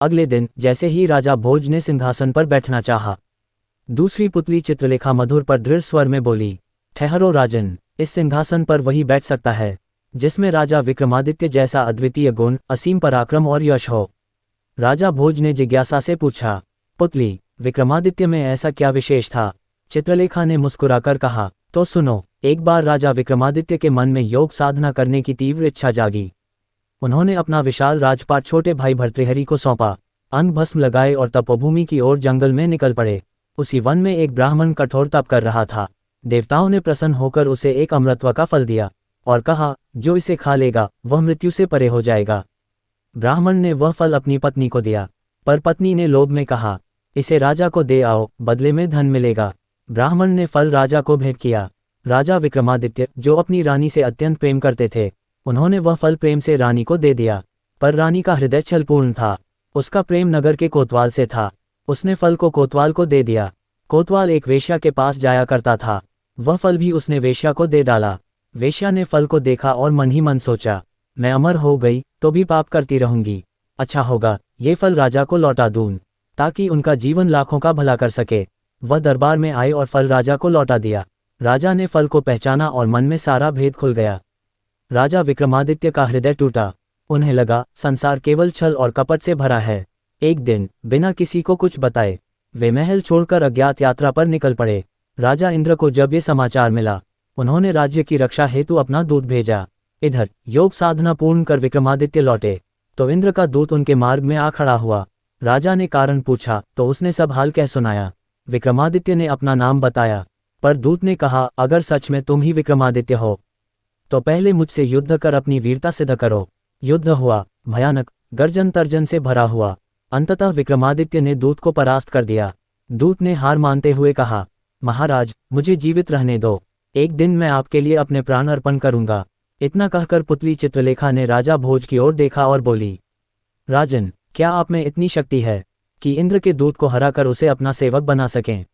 अगले दिन जैसे ही राजा भोज ने सिंहासन पर बैठना चाहा, दूसरी पुतली चित्रलेखा मधुर पर दृढ़ स्वर में बोली, ठहरो राजन, इस सिंहासन पर वही बैठ सकता है जिसमें राजा विक्रमादित्य जैसा अद्वितीय गुण, असीम पराक्रम और यश हो। राजा भोज ने जिज्ञासा से पूछा, पुतली, विक्रमादित्य में ऐसा क्या विशेष था? चित्रलेखा ने मुस्कुराकर कहा, तो सुनो। एक बार राजा विक्रमादित्य के मन में योग साधना करने की तीव्र इच्छा जागी। उन्होंने अपना विशाल राजपाट छोटे भाई भर्तृहरि को सौंपा। अन्न भस्म लगाए और तपोभूमि की ओर जंगल में निकल पड़े। उसी वन में एक ब्राह्मण कठोर तप कर रहा था। देवताओं ने प्रसन्न होकर उसे एक अमृतत्व का फल दिया और कहा, जो इसे खा लेगा वह मृत्यु से परे हो जाएगा। ब्राह्मण ने वह फल अपनी पत्नी को दिया, पर पत्नी ने लोभ में कहा, इसे राजा को दे आओ, बदले में धन मिलेगा। ब्राह्मण ने फल राजा को भेंट किया। राजा विक्रमादित्य, जो अपनी रानी से अत्यंत प्रेम करते थे, उन्होंने वह फल प्रेम से रानी को दे दिया। पर रानी का हृदय छलपूर्ण था। उसका प्रेम नगर के कोतवाल से था। उसने फल को कोतवाल को दे दिया। कोतवाल एक वेश्या के पास जाया करता था। वह फल भी उसने वेश्या को दे डाला। वेश्या ने फल को देखा और मन ही मन सोचा, मैं अमर हो गई तो भी पाप करती रहूंगी। अच्छा होगा ये फल राजा को लौटा दूं, ताकि उनका जीवन लाखों का भला कर सके। वह दरबार में आए और फल राजा को लौटा दिया। राजा ने फल को पहचाना और मन में सारा भेद खुल गया। राजा विक्रमादित्य का हृदय टूटा। उन्हें लगा, संसार केवल छल और कपट से भरा है। एक दिन बिना किसी को कुछ बताए वे महल छोड़कर अज्ञात यात्रा पर निकल पड़े। राजा इंद्र को जब ये समाचार मिला, उन्होंने राज्य की रक्षा हेतु अपना दूत भेजा। इधर योग साधना पूर्ण कर विक्रमादित्य लौटे तो इंद्र का दूत उनके मार्ग में आ खड़ा हुआ। राजा ने कारण पूछा तो उसने सब हाल कह सुनाया। विक्रमादित्य ने अपना नाम बताया, पर दूत ने कहा, अगर सच में तुम ही विक्रमादित्य हो तो पहले मुझसे युद्ध कर अपनी वीरता सिद्ध करो। युद्ध हुआ, भयानक, गर्जन तर्जन से भरा हुआ। अंततः विक्रमादित्य ने दूत को परास्त कर दिया। दूत ने हार मानते हुए कहा, महाराज, मुझे जीवित रहने दो, एक दिन मैं आपके लिए अपने प्राण अर्पण करूंगा। इतना कहकर पुतली चित्रलेखा ने राजा भोज की ओर देखा और बोली, राजन, क्या आप में इतनी शक्ति है कि इंद्र के दूत को हराकर उसे अपना सेवक बना सकें?